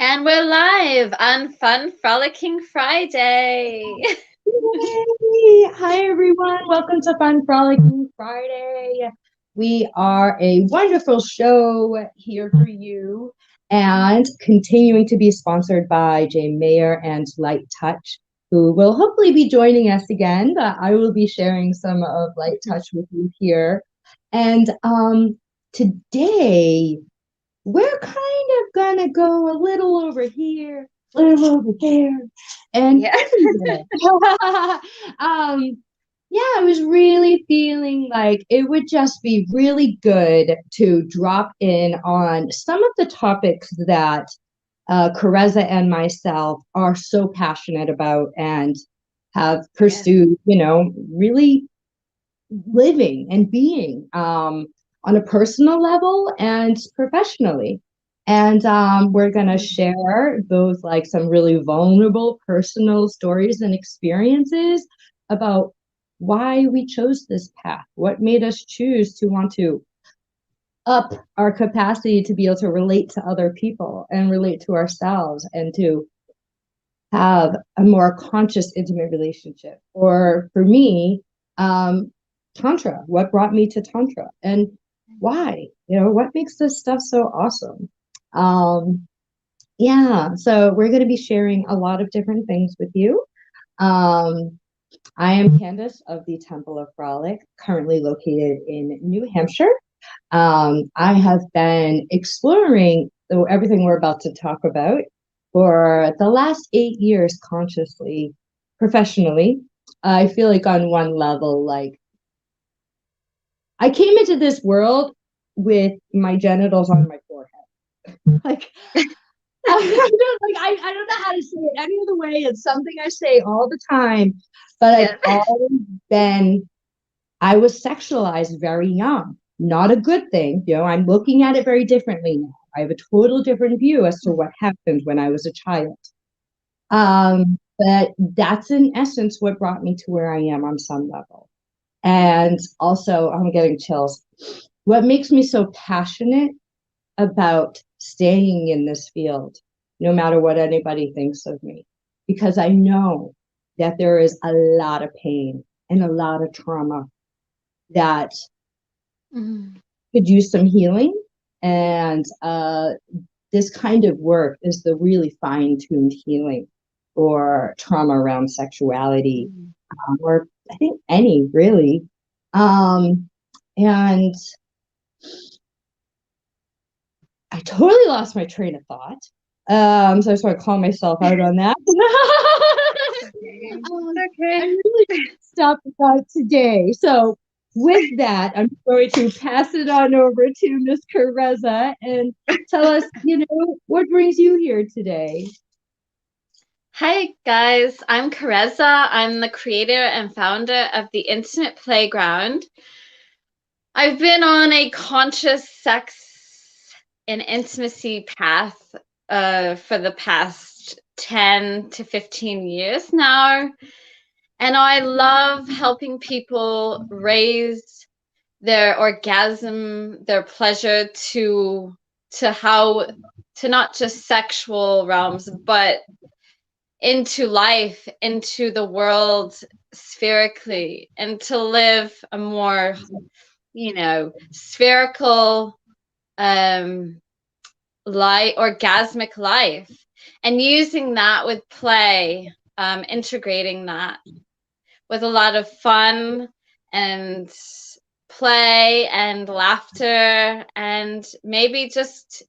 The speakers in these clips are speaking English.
And we're live on Fun Frolicking Friday. Yay! Hi, everyone. Welcome to Fun Frolicking Friday. We are a wonderful show here for you and continuing to be sponsored by Jay Mayer and Light Touch, who will hopefully be joining us again. But I will be sharing some of Light Touch with you here. And today, we're kind of gonna go a little over here, a little over there, and Yeah. everywhere. Yeah, I was really feeling like it would just be really good to drop in on some of the topics that Karezza and myself are so passionate about and have pursued, really living and being on a personal level and professionally. And we're going to share both like some really vulnerable personal stories and experiences about why we chose this path, what made us choose to want to up our capacity to be able to relate to other people and relate to ourselves and to have a more conscious, intimate relationship. Or for me, Tantra, what brought me to Tantra and why, what makes this stuff so awesome. Yeah, so we're going to be sharing a lot of different things with you. I am Candace of the Temple of Frolic, currently located in New Hampshire. I have been exploring everything we're about to talk about for the last 8 years consciously, professionally. I feel like on one level, like I came into this world with my genitals on my forehead. Like I don't know how to say it any other way. It's something I say all the time, but I've Yeah. always been I was sexualized very young. Not a good thing. I'm looking at it very differently now. I have a total different view as to what happened when I was a child. But that's in essence what brought me to where I am on some level. And also, I'm getting chills. What makes me so passionate about staying in this field, no matter what anybody thinks of me, because I know that there is a lot of pain and a lot of trauma that Mhm. could use some healing. And this kind of work is the really fine-tuned healing for trauma around sexuality, or I think any really. And I totally lost my train of thought. So I just want to call myself out on that. Okay. I Okay. really can't stop the thought today. So with that, I'm going to pass it on over to Miss Karezza and tell us, what brings you here today. Hi, guys. I'm Karezza. I'm the creator and founder of the Intimate Playground. I've been on a conscious sex and intimacy path for the past 10 to 15 years now. And I love helping people raise their orgasm, their pleasure to not just sexual realms, but into life, into the world spherically, and to live a more, spherical light, orgasmic life, and using that with play, integrating that with a lot of fun and play and laughter, and maybe just,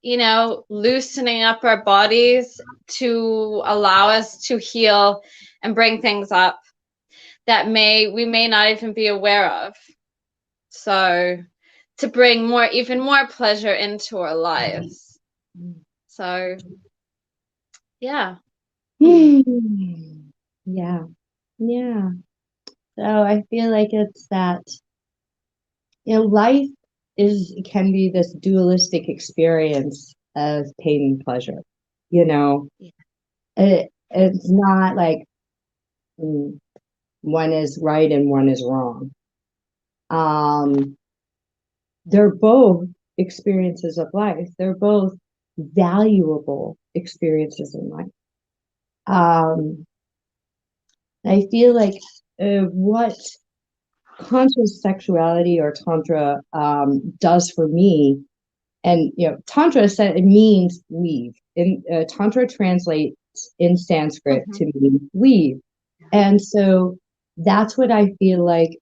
loosening up our bodies to allow us to heal and bring things up that we may not even be aware of. So to bring even more pleasure into our lives. So yeah. Yeah, yeah. So I feel like it's that, life can be this dualistic experience of pain and pleasure. You know, Yeah. it's not like mm, one is right and one is wrong. Um, they're both experiences of life. They're both valuable experiences in life. I feel like what conscious sexuality or Tantra does for me, and Tantra said it means weave. In Tantra translates in Sanskrit to mean weave, and so that's what I feel like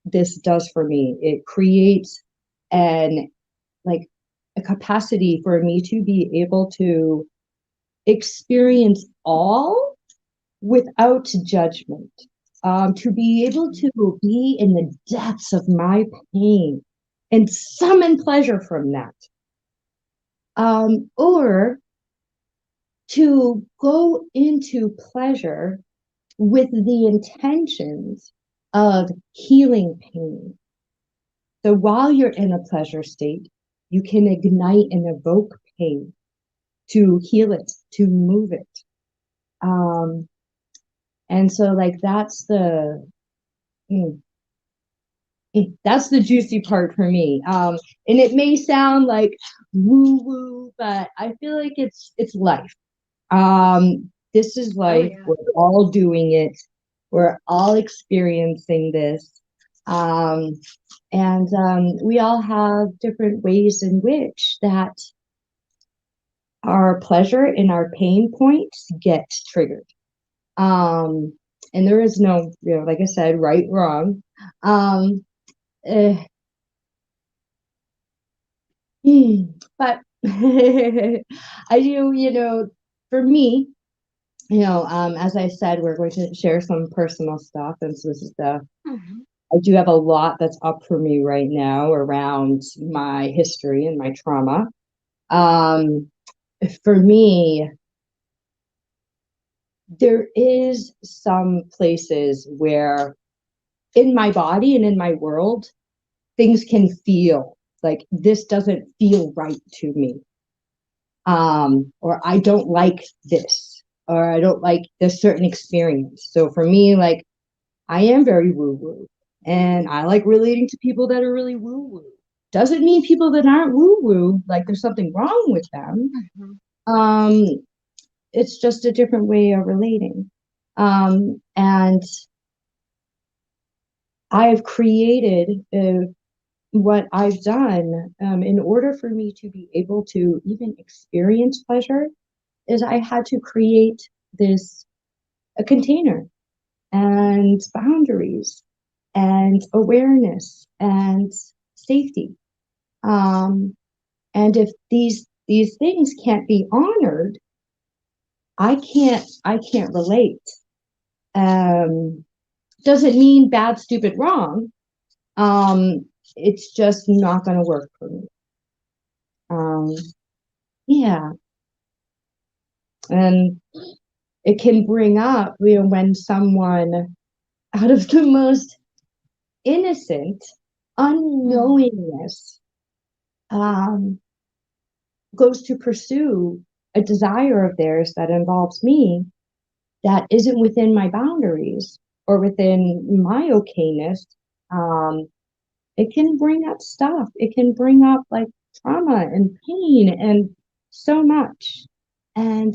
this does for me. It creates an like a capacity for me to be able to experience all without judgment, to be able to be in the depths of my pain and summon pleasure from that, or to go into pleasure with the intentions of healing pain. So while you're in a pleasure state, you can ignite and evoke pain to heal it, to move it. And so like that's the juicy part for me. And it may sound like woo woo, but I feel like it's life. This is life. We're all doing it. We're all experiencing this. And we all have different ways in which that our pleasure and our pain points get triggered. And there is no, like I said, right, wrong. But I do, for me, as I said, we're going to share some personal stuff. And so this is I do have a lot that's up for me right now around my history and my trauma. For me, there is some places where in my body and in my world, things can feel like this doesn't feel right to me. Or I don't like this, or I don't like this certain experience. So for me, like, I am very woo-woo, and I like relating to people that are really woo-woo. Doesn't mean people that aren't woo-woo, like there's something wrong with them. It's just a different way of relating. And I've created what I've done in order for me to be able to even experience pleasure is I had to create a container and boundaries and awareness and safety. And if these things can't be honored, I can't relate. Doesn't mean bad, stupid, wrong. It's just not going to work for me. Yeah. And it can bring up, when someone out of the most innocent unknowingness goes to pursue a desire of theirs that involves me that isn't within my boundaries or within my okayness. It can bring up stuff. It can bring up like trauma and pain and so much. And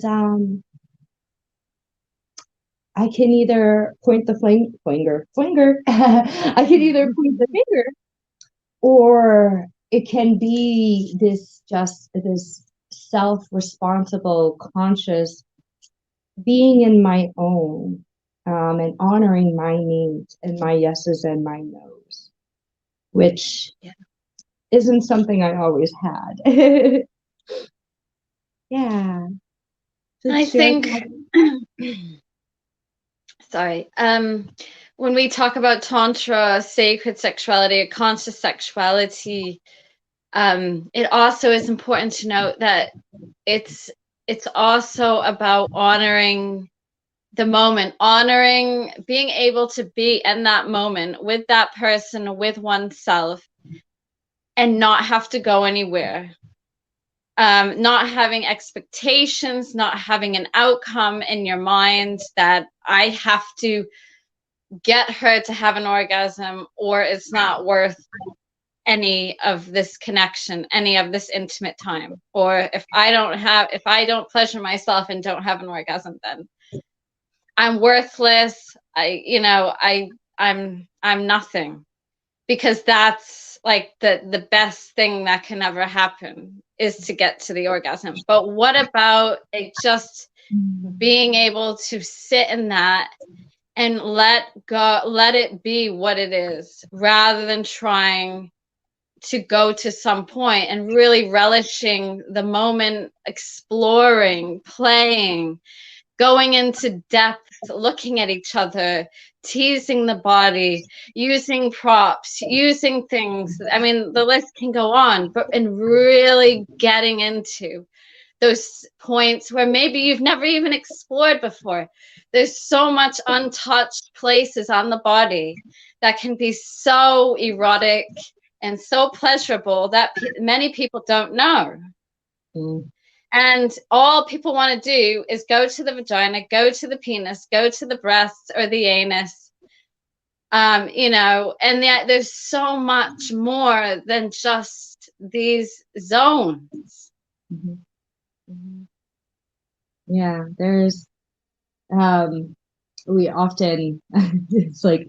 I can either point the finger. I can either point the finger, or it can be this self-responsible, conscious being in my own, and honoring my needs and my yeses and my nos, which isn't something I always had. Yeah. I think, sorry, when we talk about Tantra, sacred sexuality, or conscious sexuality, it also is important to note that it's also about honoring the moment, honoring being able to be in that moment with that person, with oneself, and not have to go anywhere. Not having expectations, not having an outcome in your mind that I have to get her to have an orgasm or it's not worth any of this connection, any of this intimate time. Or if I don't pleasure myself and don't have an orgasm, then I'm worthless. I'm nothing, because that's like the best thing that can ever happen is to get to the orgasm. But what about just being able to sit in that and let it be what it is, rather than trying to go to some point, and really relishing the moment, exploring, playing, going into depth, looking at each other, teasing the body, using props, using things. I mean, the list can go on, but and really getting into those points where maybe you've never even explored before. There's so much untouched places on the body that can be so erotic and so pleasurable that many people don't know. Mm. And all people want to do is go to the vagina, go to the penis, go to the breasts or the anus, and there's so much more than just these zones. Mm-hmm. Mm-hmm. Yeah, there's we often it's like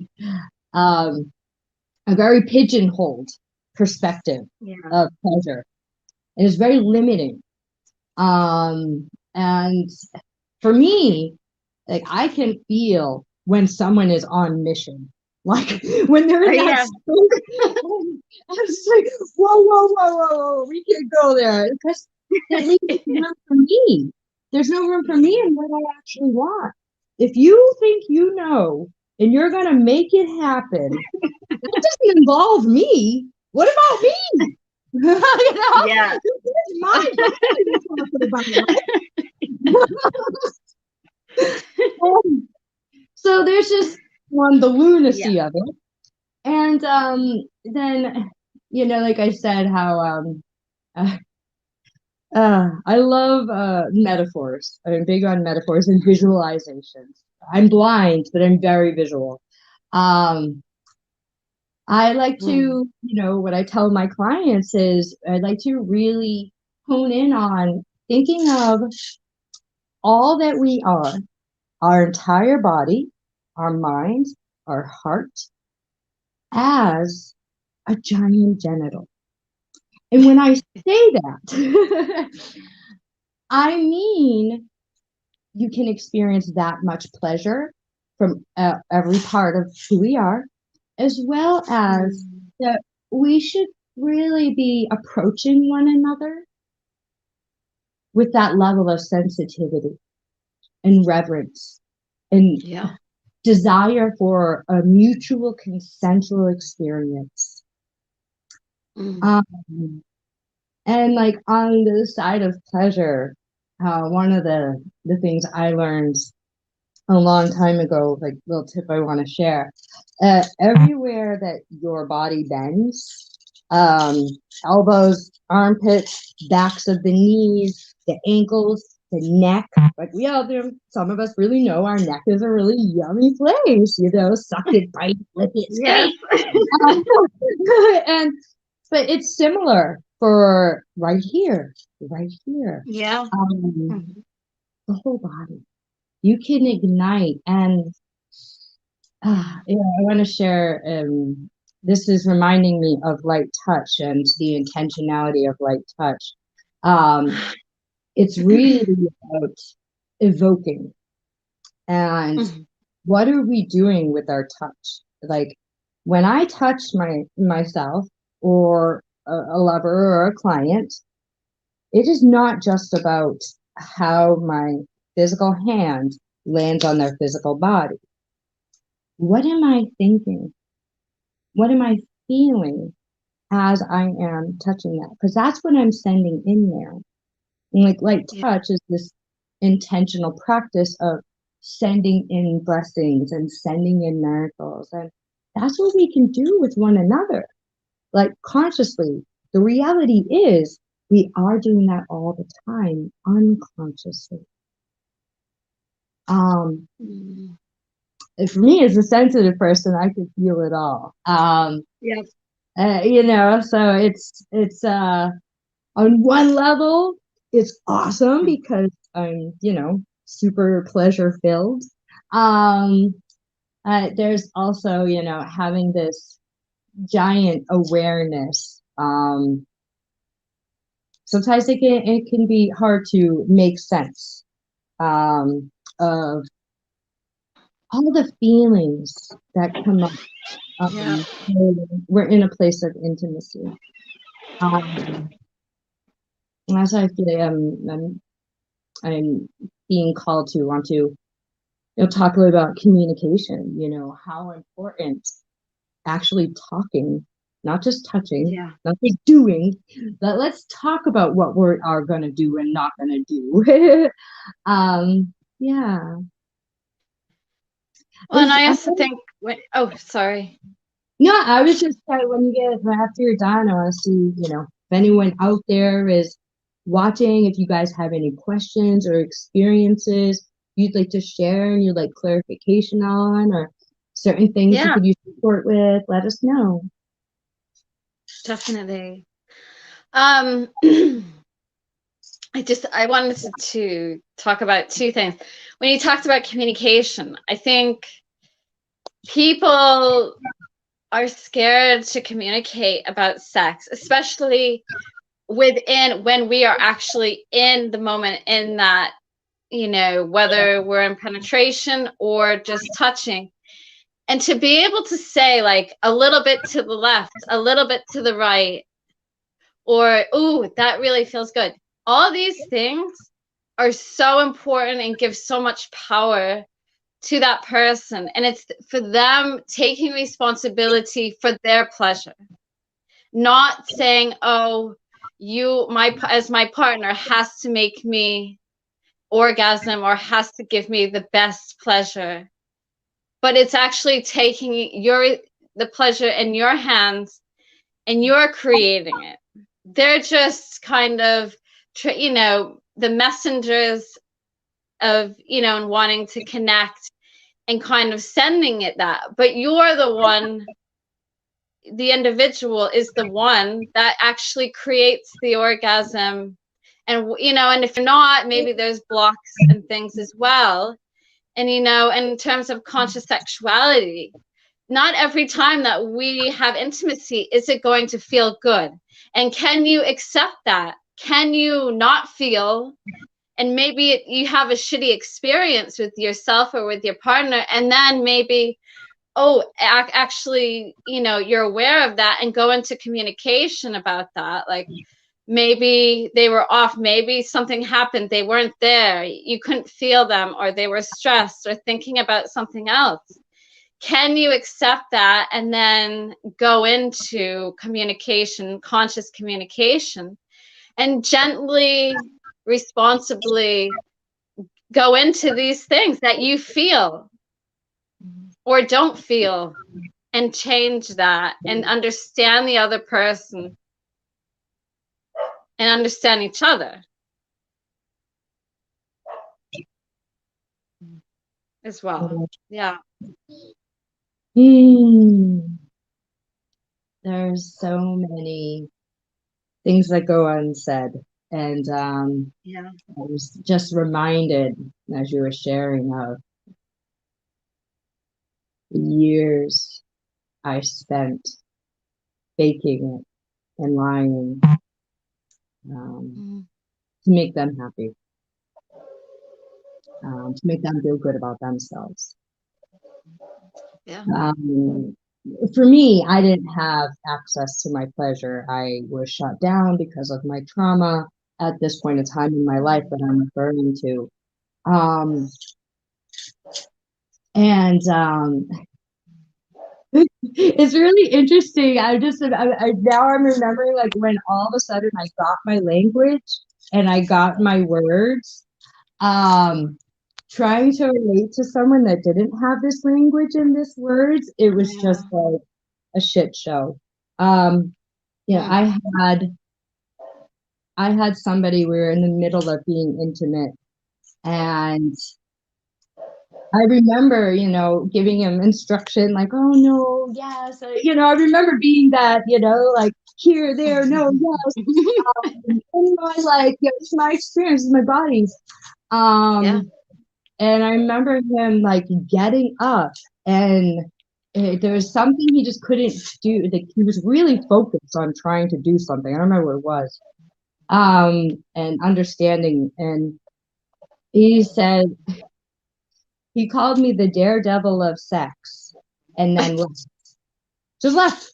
a very pigeonholed perspective of pleasure. It is very limiting. And for me, like, I can feel when someone is on mission. Like when they're in that I'm just like, whoa, we can't go there, because it leaves no room for me. There's no room for me in what I actually want. If you think you know and you're gonna make it happen, it doesn't involve me. What about me? You know? Yeah. It's my body so there's just the lunacy of it. And then, like I said, how I love metaphors. I'm big on metaphors and visualizations. I'm blind, but I'm very visual. I like to, what I tell my clients is I like to really hone in on thinking of all that we are, our entire body, our mind, our heart, as a giant genital. And when I say that, I mean you can experience that much pleasure from every part of who we are, as well as that we should really be approaching one another with that level of sensitivity and reverence and desire for a mutual consensual experience. And like on the side of pleasure, one of the things I learned a long time ago, like little tip I want to share, everywhere that your body bends, elbows, armpits, backs of the knees, the ankles, the neck, like we all do. Some of us really know our neck is a really yummy place, suck it, bite, flip it, Yes. But it's similar for right here. Yeah. The whole body. You can ignite. And I want to share, this is reminding me of light touch and the intentionality of light touch. It's really about evoking. And what are we doing with our touch? Like when I touch myself or a lover or a client, it is not just about how my physical hand lands on their physical body. What am I thinking? What am I feeling as I am touching that? Because that's what I'm sending in there. And like light touch is this intentional practice of sending in blessings and sending in miracles. And that's what we can do with one another, like consciously. The reality is we are doing that all the time, unconsciously. For me, as a sensitive person, I could feel it all. You know, so it's on one level, it's awesome because I'm, you know, super pleasure filled. Um, there's also, you know, having this giant awareness. Sometimes it can be hard to make sense of all the feelings that come up. Yeah. We're in a place of intimacy. Um, and as I feel I'm being called to want to, you know, talk a little about communication, you know, how important actually talking, not just touching, Yeah. not just doing, but let's talk about what we are going to do and not going to do. Yeah. Well, and Is I also think oh, sorry. No, I was just when you get after you're done, I want to see, you know, if anyone out there is watching, if you guys have any questions or experiences you'd like to share and you'd like clarification on, or certain things you Yeah, could use support with, let us know. definitely. I wanted to talk about two things. When you talked about communication, I think people are scared to communicate about sex, especially when we are actually in the moment, in that, you know, whether we're in penetration or just touching. And to be able to say, like, a little bit to the left, a little bit to the right, or, ooh, that really feels good. All these things are so important and give so much power to that person. And it's for them taking responsibility for their pleasure, not saying, oh, as my partner has to make me orgasm or has to give me the best pleasure. But it's actually taking the pleasure in your hands and you're creating it. They're just kind of, you know, the messengers of, you know, and wanting to connect and kind of sending it that. But you're the one, the individual is the one that actually creates the orgasm. And, you know, and if you're not, maybe there's blocks and things as well. And, you know, in terms of conscious sexuality, not every time that we have intimacy is it going to feel good. And can you accept that? Can you not feel? And maybe you have a shitty experience with yourself or with your partner, and then maybe, oh, actually, you know, you're aware of that and go into communication about that. Like, maybe they were off, maybe something happened, they weren't there, you couldn't feel them, or they were stressed or thinking about something else. Can you accept that and then go into communication, conscious communication, and gently, responsibly go into these things that you feel or don't feel, and change that and understand the other person and understand each other as well. Yeah. There's so many things that go unsaid. And Yeah. I was just reminded as you were sharing of the years I spent faking it and lying to make them happy, to make them feel good about themselves. Yeah. For me, I didn't have access to my pleasure. I was shut down because of my trauma at this point in time in my life that I'm referring to. And it's really interesting. Now I'm remembering like when all of a sudden I got my language and I got my words. Trying to relate to someone that didn't have this language and this words, it was just like a shit show. Yeah, I had somebody, we were in the middle of being intimate, and I remember, giving him instruction like, oh no, yes. I remember being that, like here, there, no, yes. And like, it's my experience, it's my body's. Yeah. And I remember him like getting up and there was something he just couldn't do. Like, he was really focused on trying to do something. I don't remember what it was. And understanding. And he said, he called me the daredevil of sex and then left. Just left.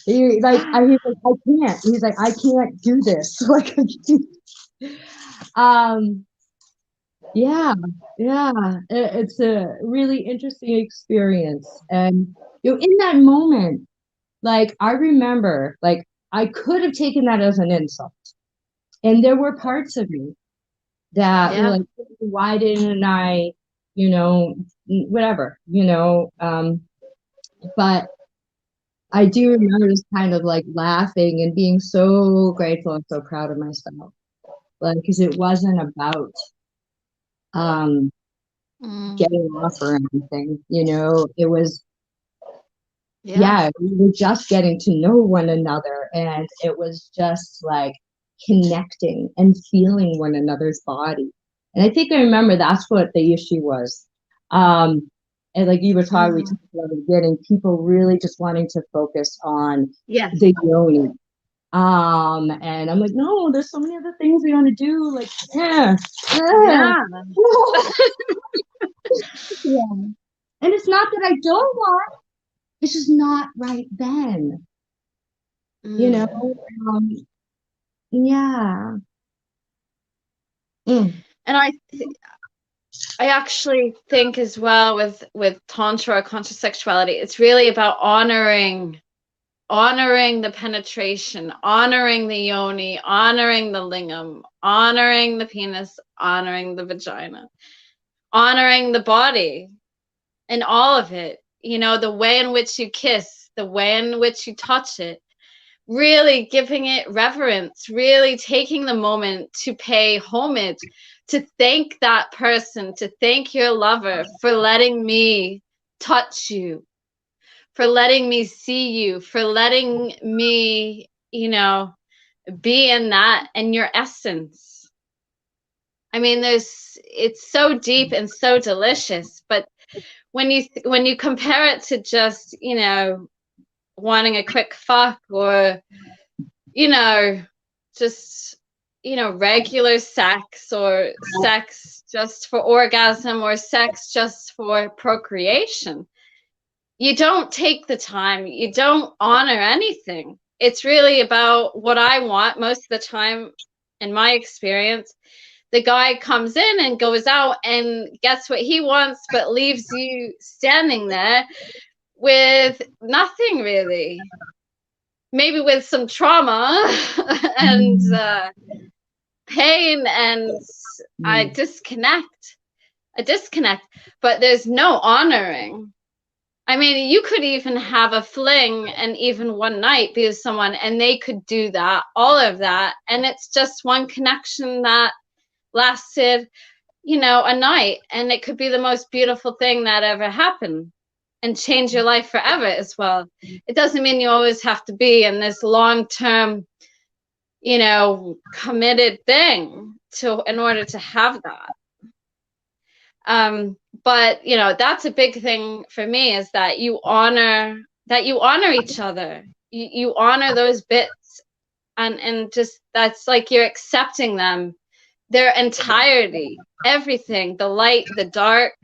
He's like, I can't. He's like, I can't do this. Like, I can't. Yeah, yeah. It's a really interesting experience. And in that moment, like I remember, like I could have taken that as an insult. And there were parts of me that were Yeah. like, why didn't I, whatever, but I do remember just kind of like laughing and being so grateful and so proud of myself. Like, because it wasn't about um Mm. getting off or anything, it was, Yeah. yeah, we were just getting to know one another and it was just like connecting and feeling one another's body. And I think I remember that's what the issue was. And like you were talking, we Mm. talked about at the beginning, people really just wanting to focus on Yes. the yoni. And I'm like, no, there's so many other things we want to do. Like, yeah, yeah. Yeah. Yeah. And it's not that I don't want, it's just not right then, you know? Mm. Um, yeah. Mm. And I actually think as well with Tantra or conscious sexuality, it's really about honoring the penetration, honoring the yoni, honoring the lingam, honoring the penis, honoring the vagina, honoring the body and all of it. The way in which you kiss, the way in which you touch it, really giving it reverence, really taking the moment to pay homage, to thank that person, to thank your lover for letting me touch you, for letting me see you, for letting me, be in that and your essence. I mean, it's so deep and so delicious, but when you compare it to just, wanting a quick fuck or, you know, just, regular sex or sex just for orgasm or sex just for procreation, you don't take the time, you don't honor anything. It's really about what I want most of the time, in my experience. The guy comes in and goes out and gets what he wants, but leaves you standing there with nothing really. Maybe with some trauma and pain and a Mm. disconnect, but there's no honoring. I mean, you could even have a fling and even one night be with someone and they could do that, all of that. And it's just one connection that lasted, a night. And it could be the most beautiful thing that ever happened and change your life forever as well. It doesn't mean you always have to be in this long-term, committed thing in order to have that. But that's a big thing for me, is that you honor each other. You honor those bits, and just that's like you're accepting them, their entirety, everything, the light, the dark,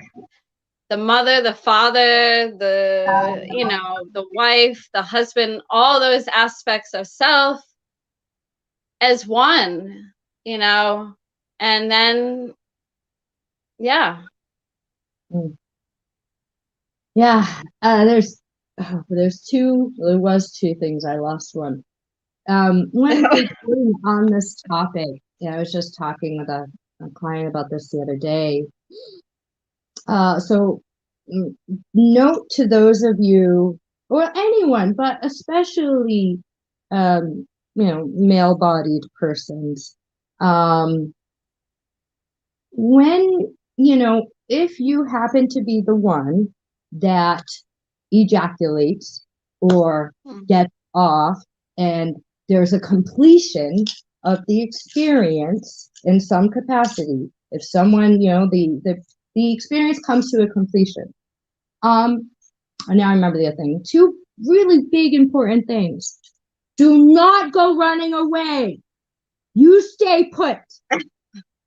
the mother, the father, the wife, the husband, all those aspects of self as one, and then yeah. Mm. Yeah. There was two things. I lost one. One big thing on this topic. Yeah, I was just talking with a client about this the other day. So note to those of you, or anyone, but especially, male-bodied persons, when, if you happen to be the one that ejaculates or gets off and there's a completion of the experience in some capacity, if someone, the experience comes to a completion. And now I remember the other thing. Two really big important things. Do not go running away. You stay put.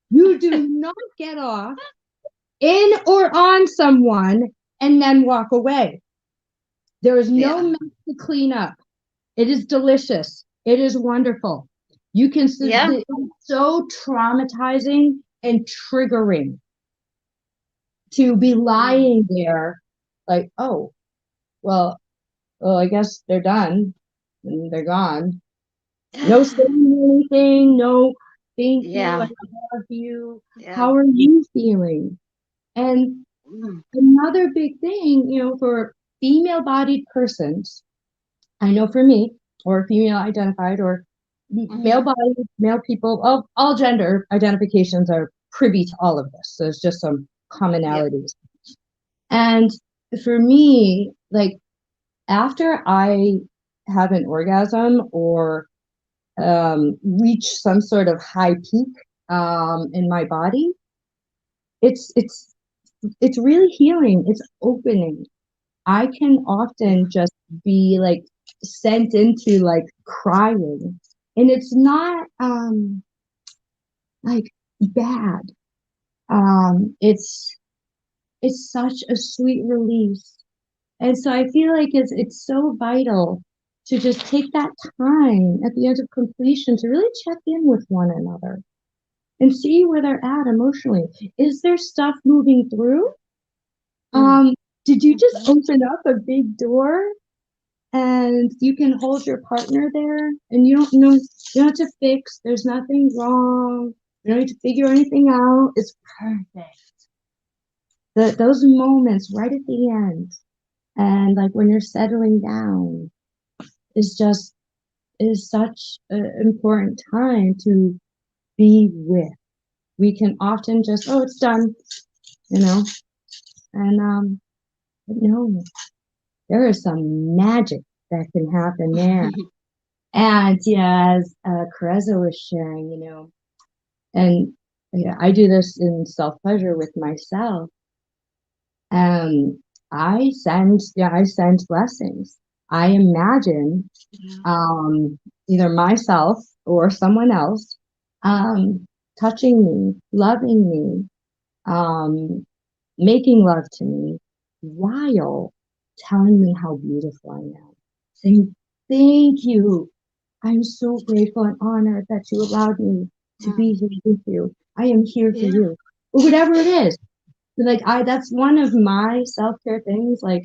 You do not get off in or on someone and then walk away. There is no mess to clean up. It is delicious. It is wonderful. You can see it's so traumatizing and triggering to be lying there like, oh, well, I guess they're done and they're gone. No saying anything, no thank you, I love you. How are you feeling? And another big thing, for female-bodied persons, I know for me, or female identified, or male-bodied, male people, all gender identifications are privy to all of this. So there's just some commonalities. And for me, like after I have an orgasm or reach some sort of high peak in my body, it's really healing. It's opening. I can often just be like sent into like crying, and it's not like bad. It's such a sweet release, and so I feel like it's so vital to just take that time at the end of completion to really check in with one another and see where they're at emotionally. Is there stuff moving through? Did you just open up a big door and you can hold your partner there and you don't have to fix, there's nothing wrong, you don't need to figure anything out, it's perfect. Those moments right at the end and like when you're settling down is such an important time to be with. We can often just, oh, it's done, and no, there is some magic that can happen there. And as Karezza was sharing, and I do this in self-pleasure with myself. I send blessings. I imagine either myself or someone else touching me, loving me, making love to me while telling me how beautiful I am. Saying, thank you. I'm so grateful and honored that you allowed me to be here with you. I am here for you. Or whatever it is. Like that's one of my self-care things, like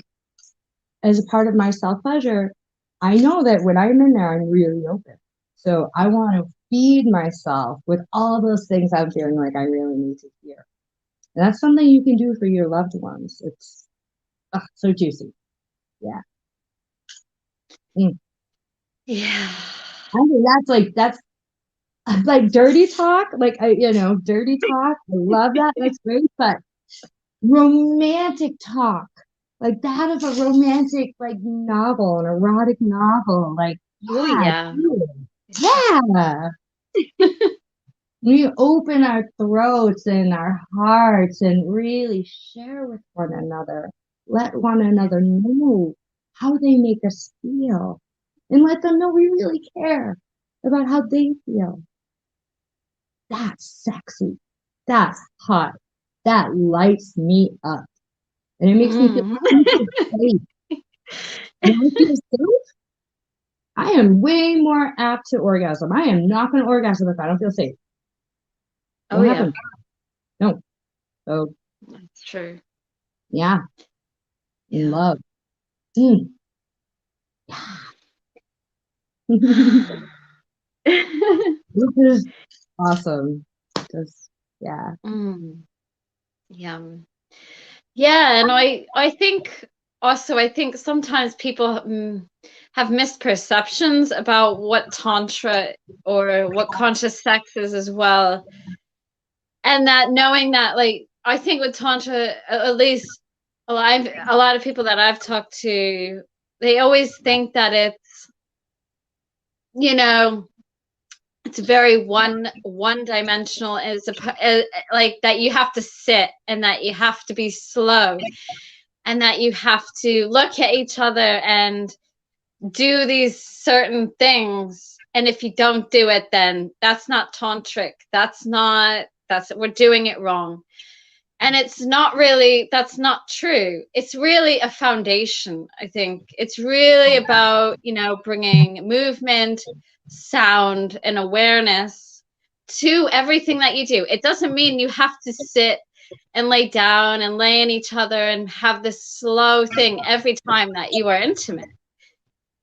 as a part of my self-pleasure, I know that when I'm in there, I'm really open. So I want to feed myself with all those things I'm feeling like I really need to hear. And that's something you can do for your loved ones. It's so juicy. Yeah. Yeah. I think that's like dirty talk. Like dirty talk. I love that. That's great. But romantic talk, like that of a romantic like novel, an erotic novel. Like yeah. We open our throats and our hearts and really share with one another. Let one another know how they make us feel and let them know we really care about how they feel. That's sexy. That's hot. That lights me up. And it makes me feel safe. When I feel safe, I am way more apt to orgasm. I am not going to orgasm if I don't feel safe. Oh, yeah. No. So that's true. Yeah. Love. Yeah. This is awesome. Just yeah. Yeah. Yeah, and I think also sometimes people have misperceptions about what tantra or what conscious sex is as well. And that knowing that, like, I think with Tantra, at least a lot of people that I've talked to, they always think that it's, you know, it's very one dimensional, is like that you have to sit and that you have to be slow and that you have to look at each other and do these certain things, and if you don't do it, then that's not tantric, we're doing it wrong. And it's not really, that's not true. It's really a foundation. I think it's really about, you know, bringing movement, sound, and awareness to everything that you do. It doesn't mean you have to sit and lay down and lay in each other and have this slow thing every time that you are intimate.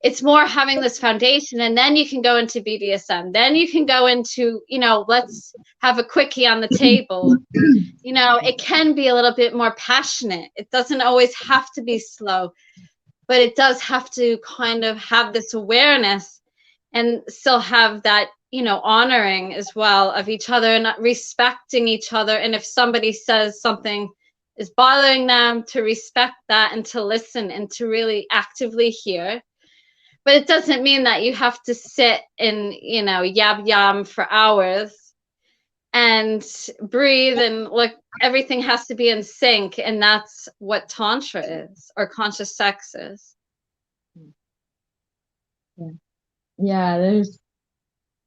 It's more having this foundation, and then you can go into BDSM. Then you can go into, you know, let's have a quickie on the table. You know, it can be a little bit more passionate. It doesn't always have to be slow, but it does have to kind of have this awareness and still have that, you know, honoring as well of each other and respecting each other. And if somebody says something is bothering them, to respect that and to listen and to really actively hear. But it doesn't mean that you have to sit and, you know, yam for hours and breathe and look. Everything has to be in sync, and that's what Tantra is, or conscious sex is. There's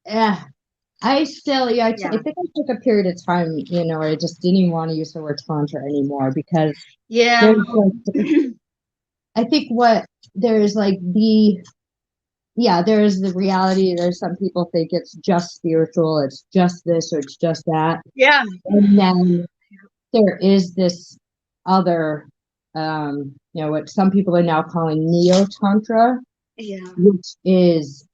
I still I think I took a period of time, you know, I just didn't even want to use the word Tantra anymore, because I think what there's like there's the reality. There's some people think it's just spiritual, it's just this or it's just that. Yeah. And then there is this other, you know, what some people are now calling neo-tantra, which is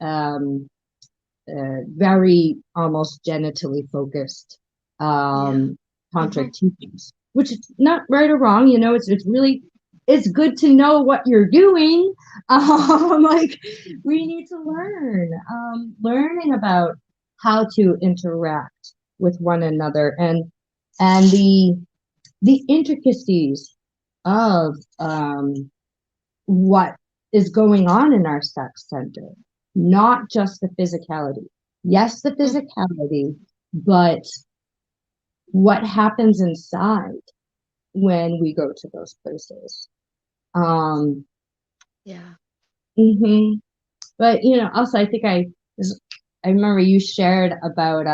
very almost genitally focused tantric teachings, which is not right or wrong. You know, it's really, it's good to know what you're doing. Like, we need to learning about how to interact with one another, and the intricacies of what is going on in our sex center, not just the physicality. Yes, the physicality, but what happens inside when we go to those places. But you know, also I think I remember you shared about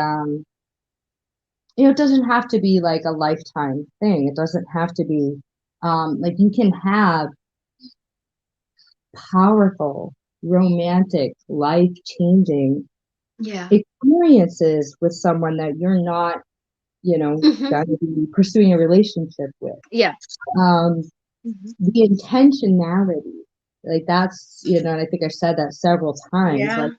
you know, it doesn't have to be like a lifetime thing. It doesn't have to be like, you can have powerful, romantic, life-changing experiences with someone that you're not, you know, going to be pursuing a relationship with. The intentionality, like, that's, you know, and I think I've said that several times. Like,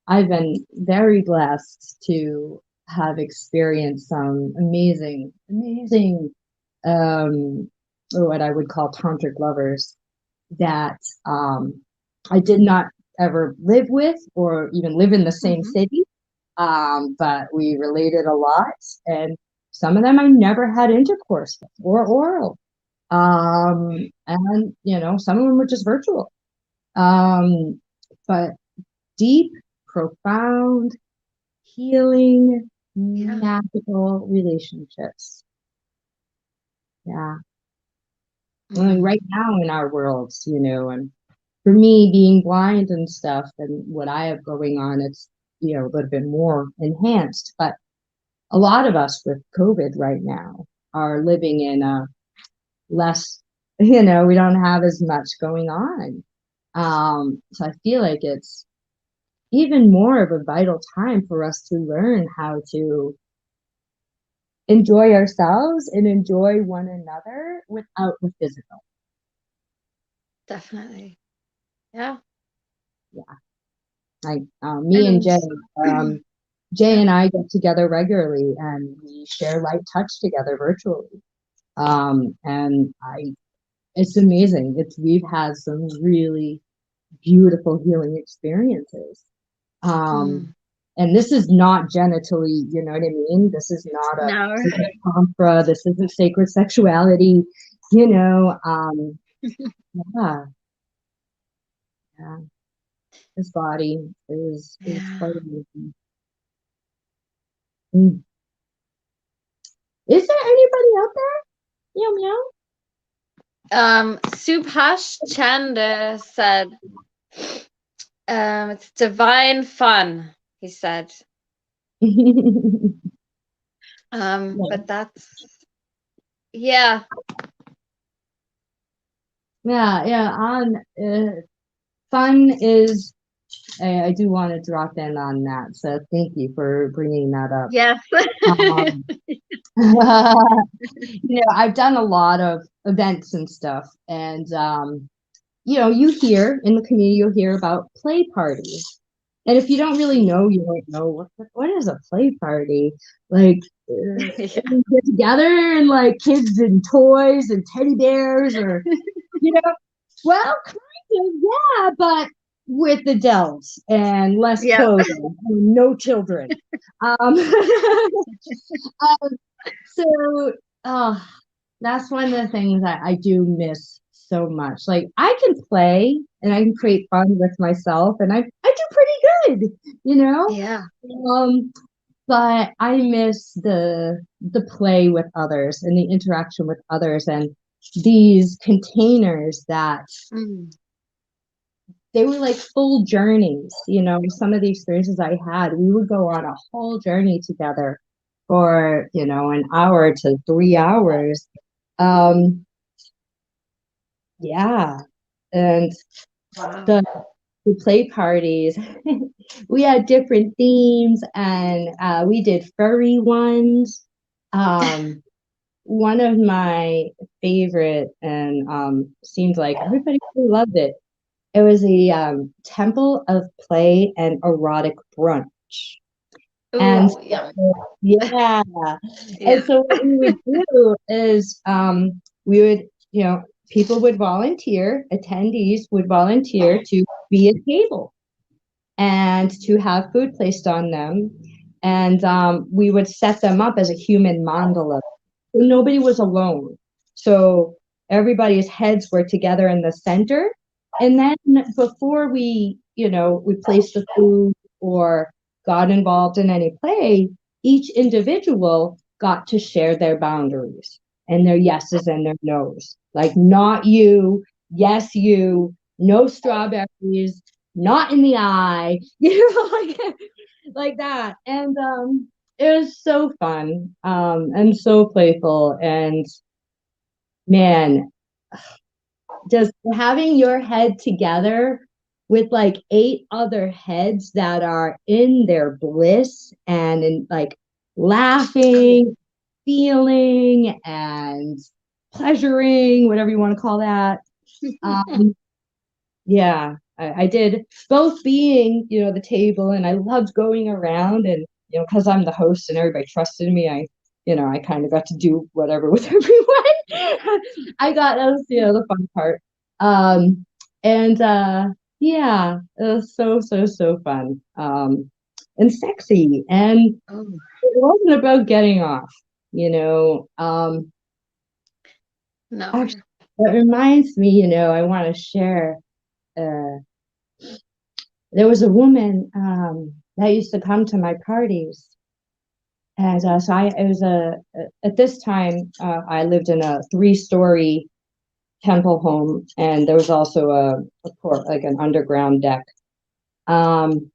I've been very blessed to have experienced some amazing, what I would call tantric lovers that I did not ever live with or even live in the same city, but we related a lot, and some of them I never had intercourse with or oral, and you know, some of them were just virtual, but deep, profound, healing, magical relationships. And right now in our worlds, you know, and for me, being blind and stuff and what I have going on, it's, you know, a little bit more enhanced. But a lot of us with COVID right now are living in a less, you know, we don't have as much going on. So I feel like it's even more of a vital time for us to learn how to enjoy ourselves and enjoy one another without the physical. Definitely. Like, me and Jay, Jay and I get together regularly and we share light touch together virtually. And it's amazing. We've had some really beautiful healing experiences. And this is not genitally, you know what I mean? This is not No. this isn't Tantra, this isn't sacred sexuality, you know. Yeah, yeah. His body is Yeah. quite amazing. Mm. Is there anybody out there? Meow meow. Subhash Chanda said, it's divine fun, he said. But that's, yeah. Yeah, yeah. On fun is I do want to drop in on that. So thank you for bringing that up. Yes. Um, I've done a lot of events and stuff, and you hear in the community, you'll hear about play parties. And if you don't really know, you don't know what is a play party. Like, Yeah. we get together and like kids and toys and teddy bears, or well, kind of, yeah, but with adults and less Yeah. clothing and no children. Um, so, that's one of the things that I do miss so much. Like, I can play and I can create fun with myself, and I do pretty good, you know. Yeah. Um, but I miss the play with others and the interaction with others and these containers that Mm. they were like full journeys. Some of the experiences I had, we would go on a whole journey together for, an hour to 3 hours. Um, yeah. And Wow. the play parties, we had different themes, and we did furry ones. One of my favorite, and seemed like everybody really loved it. It was a temple of play and erotic brunch. And Ooh, yeah. yeah. Yeah. And so what we would do is we would, people would volunteer, attendees would volunteer to be a table and to have food placed on them. And we would set them up as a human mandala. Nobody was alone. So everybody's heads were together in the center. And then before we placed the food or got involved in any play, each individual got to share their boundaries and their yeses and their nos. Like, not you, yes, you, no strawberries, not in the eye, like that. And it was so fun, and so playful. And man, just having your head together with like 8 other heads that are in their bliss and in like laughing, feeling, and pleasuring, whatever you want to call that. Yeah, I did both being, the table, and I loved going around, and, because I'm the host and everybody trusted me, I kind of got to do whatever with everyone. That was, the fun part. And yeah, it was so, so, so fun. And sexy. And Oh, it wasn't about getting off, you know. no. Actually, that reminds me, I want to share. Uh, there was a woman that used to come to my parties, and so it was at this time I lived in a 3-story temple home, and there was also a court, like an underground deck. Um,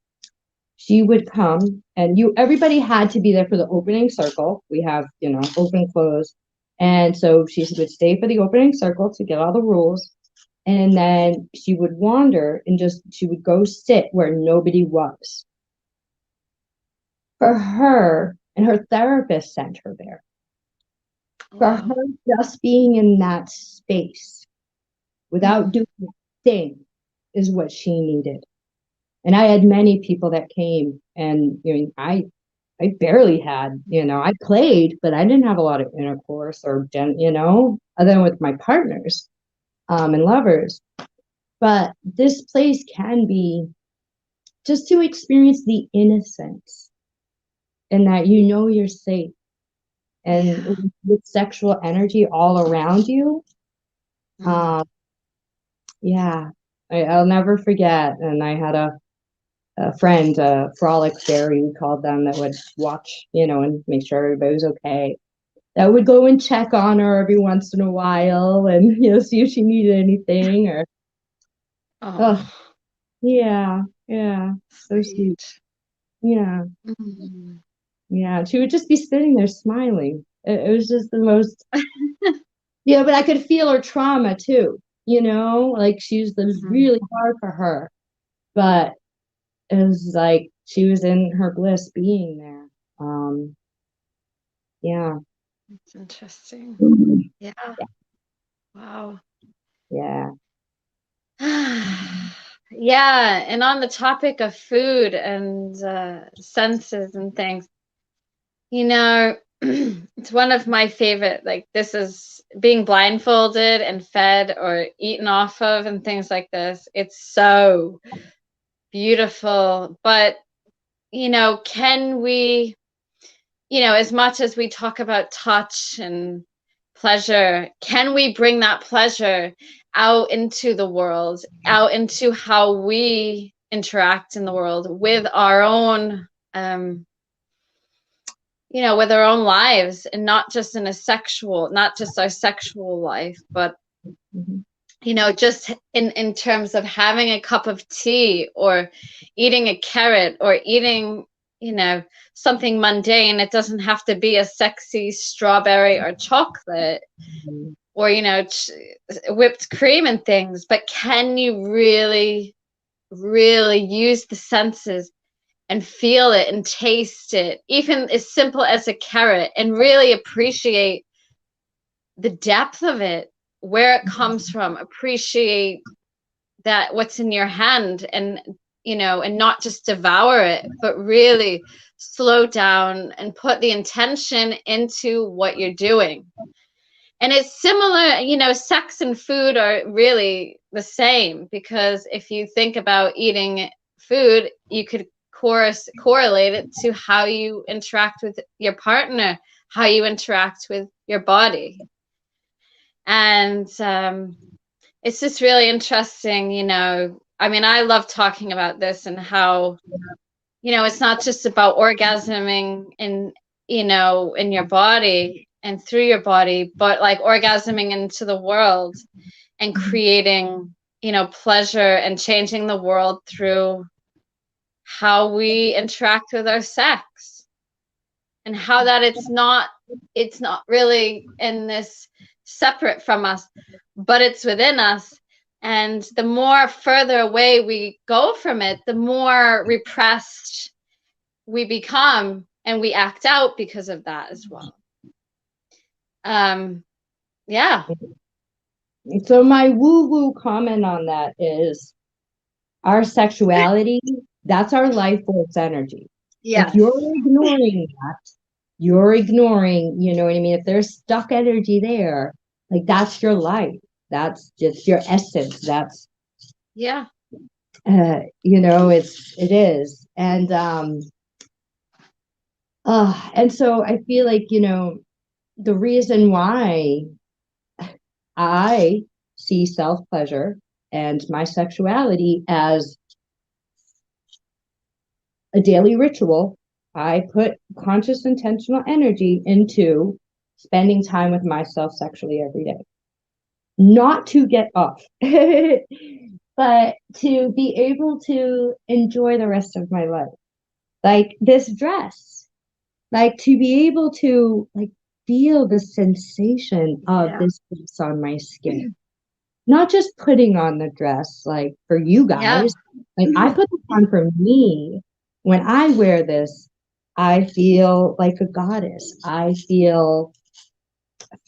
she would come, and everybody had to be there for the opening circle. We have, open close, and so she would stay for the opening circle to get all the rules. And then she would wander and she would go sit where nobody was. For her, and her therapist sent her there. For Wow. her, just being in that space without doing a thing is what she needed. And I had many people that came, and I barely had, I played, but I didn't have a lot of intercourse or, other than with my partners and lovers. But this place can be just to experience the innocence and that you know you're safe. And Yeah. with sexual energy all around you, Mm. um, yeah, I'll never forget. And I had a friend, Frolic Fairy, we called them, that would watch, and make sure everybody was okay. That would go and check on her every once in a while and, see if she needed anything or, oh, Oh, yeah, yeah, so sweet. sweet. Yeah, Mm. yeah. She would just be sitting there smiling. It was just the most, yeah, but I could feel her trauma too, like it was Mhm. really hard for her, but it was like she was in her bliss being there. Yeah. It's interesting. Yeah. Wow. Yeah. Yeah, and on the topic of food and senses and things, it's one of my favorite, like this is being blindfolded and fed or eaten off of and things like this. It's so beautiful. But, can we, as much as we talk about touch and pleasure, can we bring that pleasure out into the world, out into how we interact in the world with our own, with our own lives, and not just not just our sexual life, but Mhm. just in terms of having a cup of tea or eating a carrot or eating, something mundane. It doesn't have to be a sexy strawberry or chocolate or, whipped cream and things, but can you really, really use the senses and feel it and taste it, even as simple as a carrot, and really appreciate the depth of it, where it comes from, appreciate that what's in your hand, and and not just devour it, but really slow down and put the intention into what you're doing. And it's similar, sex and food are really the same, because if you think about eating food, you could correlate it to how you interact with your partner, how you interact with your body. And it's just really interesting, I mean, I love talking about this and how, it's not just about orgasming in your body and through your body, but like orgasming into the world and creating, pleasure and changing the world through how we interact with our sex, and how that it's not really in this separate from us, but it's within us. And the more further away we go from it, the more repressed we become, and we act out because of that as well. Yeah. So my woo-woo comment on that is our sexuality, that's our life force energy. If you're Yes. ignoring that, you're ignoring, you know what I mean? If there's stuck energy there, like that's your life. That's just your essence. That's Yeah. it is. And so I feel like, the reason why I see self pleasure and my sexuality as a daily ritual. I put conscious, intentional energy into spending time with myself sexually every day. Not to get off, but to be able to enjoy the rest of my life. Like this dress, like to be able to feel the sensation of Yeah. this dress on my skin, not just putting on the dress like for you Yeah. guys. Like I put this on for me. When I wear this, I feel like a goddess. I feel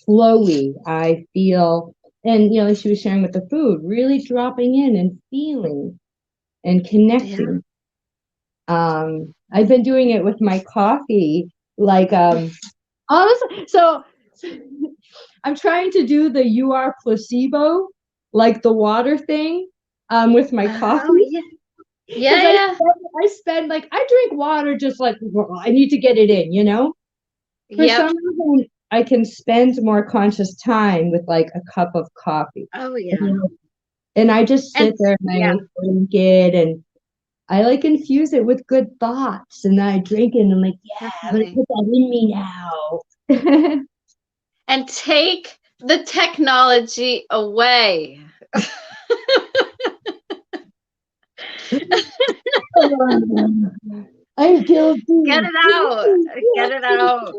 flowy. I feel, and like she was sharing with the food, really dropping in and feeling and Yeah. connecting. I've been doing it with my coffee, like honestly, so I'm trying to do the you are placebo, like the water thing, with my Oh, coffee. yeah. Yeah, yeah. I spend like, I drink water just like, well, I need to get it in, you know? For Yep. some reason, I can spend more conscious time with like a cup of coffee. Oh And, yeah. you know, and I just And sit there and yeah. I drink it and I like infuse it with good thoughts. And then I drink it and I'm like, yeah, I'm gonna Definitely. put that in me now. And take the technology away. I'm Get guilty. it out. Get it out.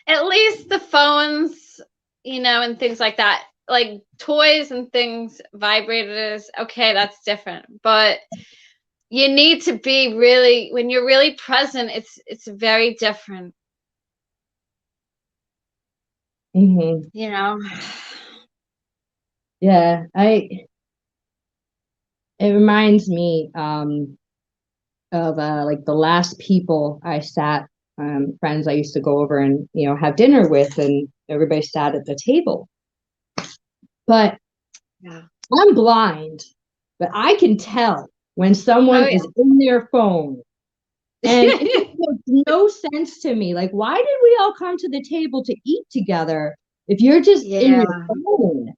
At least the phones, and things like that, like toys and things, vibrators, okay, that's different. But you need to be really, when you're really present, it's very different, Hmm. you know. Yeah, it reminds me of like the last people I sat, friends I used to go over and have dinner with, and everybody sat at the table. But Yeah. I'm blind, but I can tell when Oh someone yeah. is in their phone. And it just makes no sense to me. Like, why did we all come to the table to eat together if you're just in Yeah. your phone?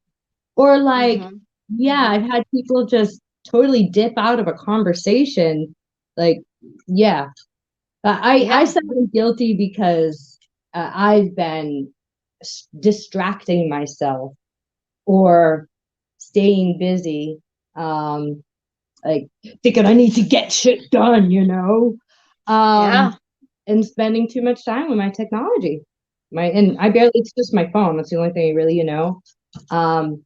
Or like, Hmm. yeah, I've had people just totally dip out of a conversation. Like, yeah, I Yeah. said I'm guilty because I've been distracting myself or staying busy, um, like thinking I need to get shit done, um, Yeah. and spending too much time with my technology. And I barely, it's just my phone. That's the only thing I really. Um,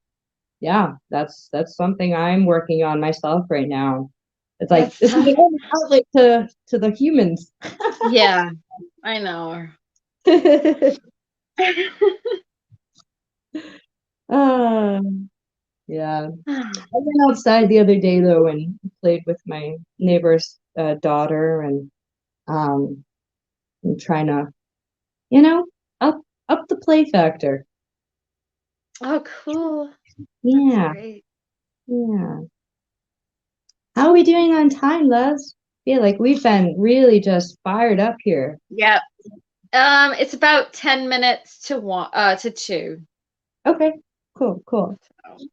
yeah, that's something I'm working on myself right now. It's like That's this is tough. the only outlet to the humans. Yeah, I know. Yeah. I went outside the other day though and played with my neighbor's daughter, and um, I'm trying to, you know, up up the play factor. Oh, cool. That's Yeah, great. yeah. How are we doing on time, Les? Feel like we've been really just fired up here. Yeah. It's about 10 minutes to one, to two. Okay, cool, cool. So,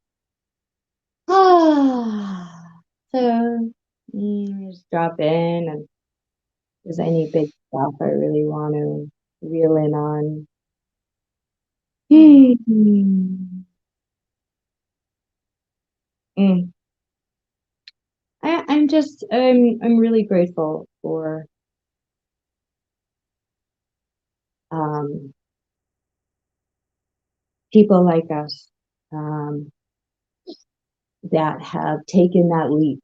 So just drop in, and if there's any big stuff I really want to reel in on. hmm. Hmm. Mm. I'm really grateful for um, people like us, um, that have taken that leap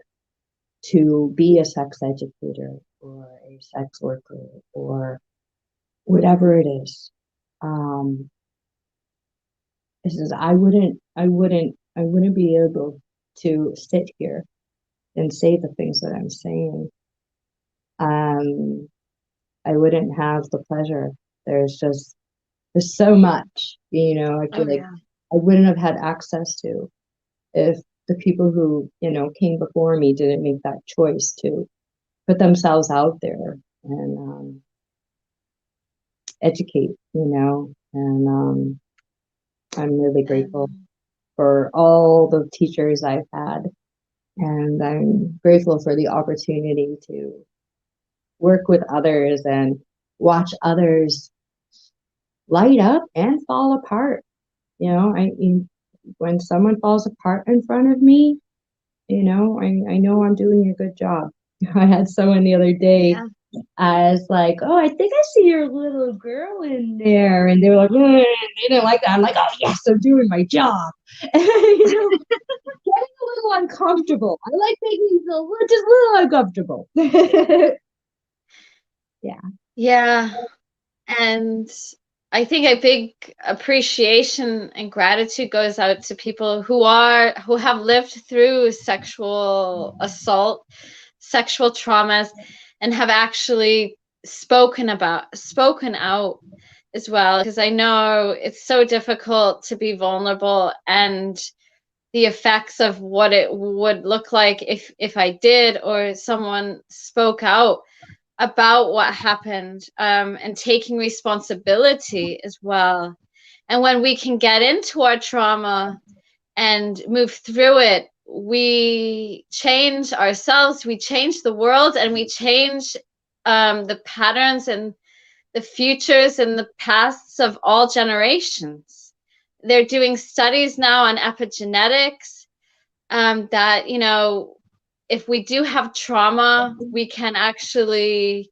to be a sex educator or a sex worker or whatever it is. Um, this is I wouldn't be able to sit here and say the things that I'm saying. Um, I wouldn't have the pleasure. There's so much, I feel Oh, like yeah. I wouldn't have had access to if the people who, came before me didn't make that choice to put themselves out there and educate, and I'm really grateful And for all the teachers I've had. And I'm grateful for the opportunity to work with others and watch others light up and fall apart. When someone falls apart in front of me, I know I'm doing a good job. I had someone the other day. yeah. I was like, oh, I think I see your little girl in there. And they were like, they didn't like that. I'm like, oh, yes, I'm doing my job. Getting a little uncomfortable. I like making you feel just a little uncomfortable. Yeah. Yeah. And I think a big appreciation and gratitude goes out to people who have lived through sexual assault, sexual traumas, and have actually spoken out as well. Because I know it's so difficult to be vulnerable and the effects of what it would look like if I did, or someone spoke out about what happened, and taking responsibility as well. And when we can get into our trauma and move through it, we change ourselves, we change the world, and we change the patterns and the futures and the pasts of all generations. They're doing studies now on epigenetics, that, you know, if we do have trauma, we can actually,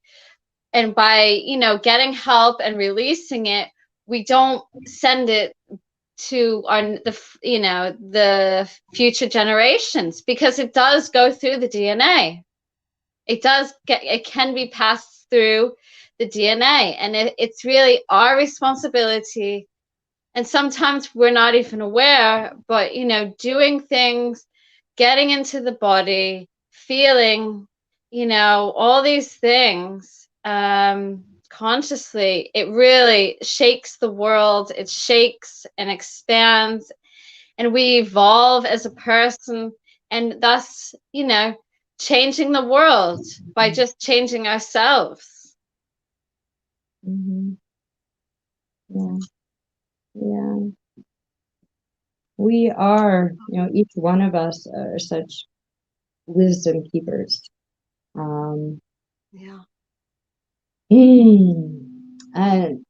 and by, you know, getting help and releasing it, we don't send it to the future generations, because it does go through the DNA. It can be passed through the DNA, and it's really our responsibility. And sometimes we're not even aware, but, you know, doing things, getting into the body, feeling, you know, all these things, consciously, it really shakes the world. It shakes and expands, and we evolve as a person, and thus, you know, changing the world by just changing ourselves. Mm-hmm. Yeah. Yeah. We are, you know, each one of us are such wisdom keepers. Yeah. And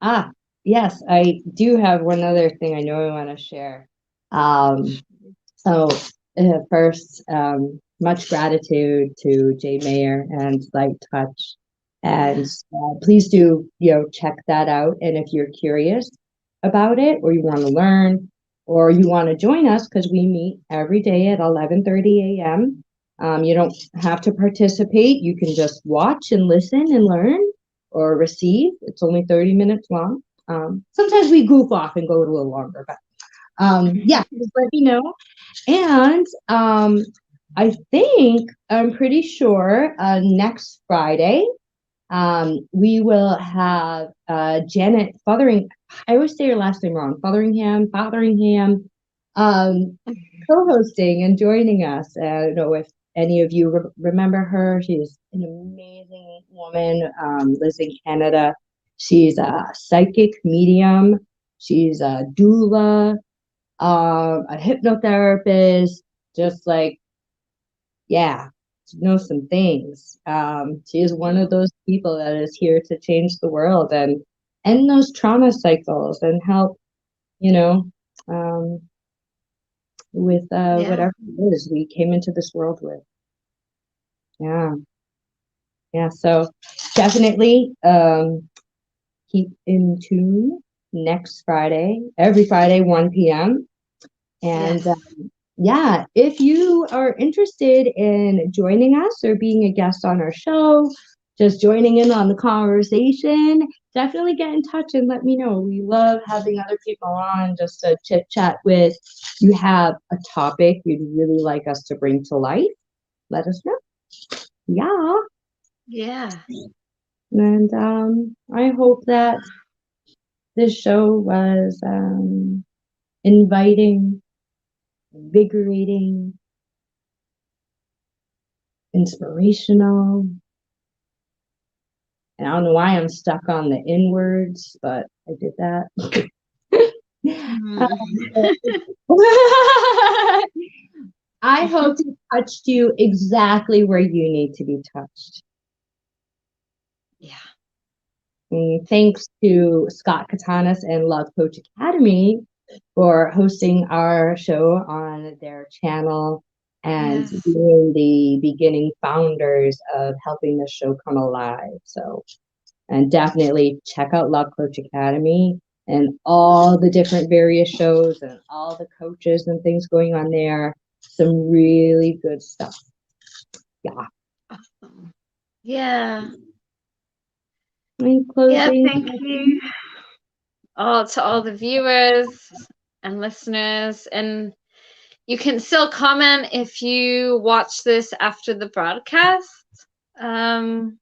yes, I do have one other thing I know I want to share. So first, much gratitude to Jay Mayer and Light Touch, and please do, you know, check that out. And if you're curious about it, or you want to learn, or you want to join us, because we meet every day at 11:30 a.m. You don't have to participate. You can just watch and listen and learn or receive. It's only 30 minutes long. Sometimes we goof off and go a little longer, but yeah, just let me know. And I'm pretty sure next Friday, we will have Janet Fothering. I always say her last name wrong. Fotheringham, co-hosting and joining us. I don't know if any of you remember her. She's an amazing woman, lives in Canada. She's a psychic medium. She's a doula, a hypnotherapist, just like, yeah, she knows some things. She is one of those people that is here to change the world and end those trauma cycles and help, you know, with whatever it is we came into this world with. Yeah. Yeah. So definitely keep in tune next Friday, every Friday, 1 p.m. And yeah, if you are interested in joining us or being a guest on our show, just joining in on the conversation, definitely get in touch and let me know. We love having other people on just to chit chat with. You have a topic you'd really like us to bring to life, let us know. Yeah. Yeah. And I hope that this show was inviting, invigorating, inspirational. And I don't know why I'm stuck on the in words, but I did that. I hope it touched you exactly where you need to be touched. Yeah. And thanks to Scott Katanis and Love Coach Academy for hosting our show on their channel and being the beginning founders of helping the show come alive. So, and definitely check out Love Coach Academy and all the different various shows and all the coaches and things going on there. Some really good stuff. Yeah. Awesome. Yeah. In closing, Yeah, thank you all to all the viewers and listeners. And you can still comment if you watch this after the broadcast. So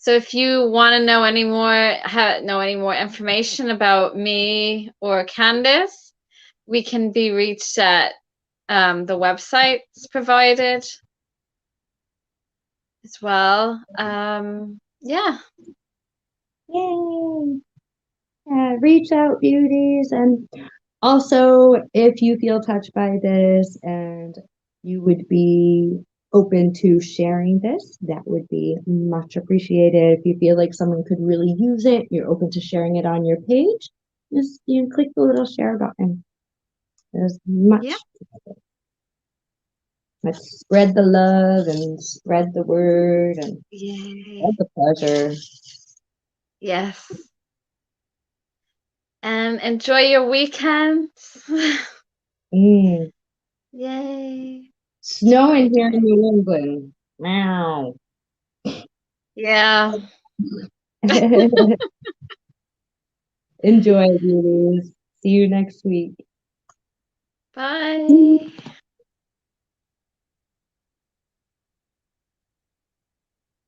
if you want to know any more information about me or Candace, we can be reached at the website's provided as well. Yeah. Yay! Reach out, beauties. And also, if you feel touched by this and you would be open to sharing this, that would be much appreciated. If you feel like someone could really use it, you're open to sharing it on your page, just click the little share button. There's much. Yeah. Let's spread the love and spread the word and Yay. spread the pleasure. Yes. And enjoy your weekends. Mm. Yay. Snowing here in New England. Wow. Yeah. Enjoy, beauties. See you next week. Bye.